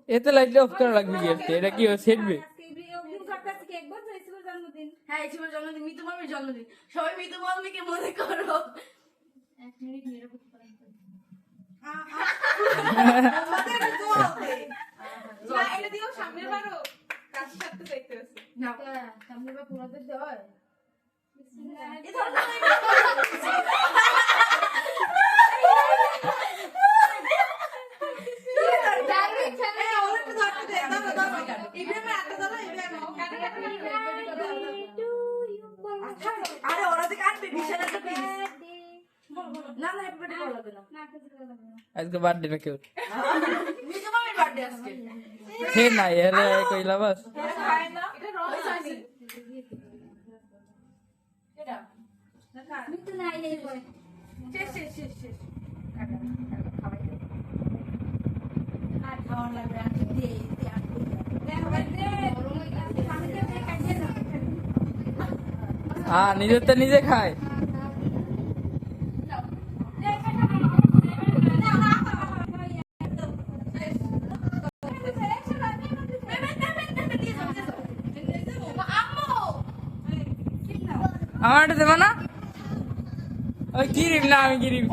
এতে light off করা লাগবে কি আজকে? এটা কি সেটবে? হ্যাঁ ইসুবের জন্মদিন, মিতু মামির জন্মদিন, সবাই মিতু মামিকে মনে করো। 1 মিনিট মেরে করতে পারেন এটা দিও সামনের বারো কাজ করতে দেখতে আছে না সামনের বার পুরোদের দেওয়া হয় এই ধর না আরে ওরা তো কাটবে বিশাল একটা পিস না না হ্যাপি বার্থডে বলা লাগবে না আজকে বার্থডে না কেউ মিতু মামির বার্থডে আজকে হে না এর কইলা বাস খায় না এটা রস আছে এটা না মিতু নাই এই কই শেষ খাওয়াই দে আর খাওয়া লাগবে আর দে নিজের তো নিজে খায় আমার দেবো না ওই গিরিব না আমি গিরিব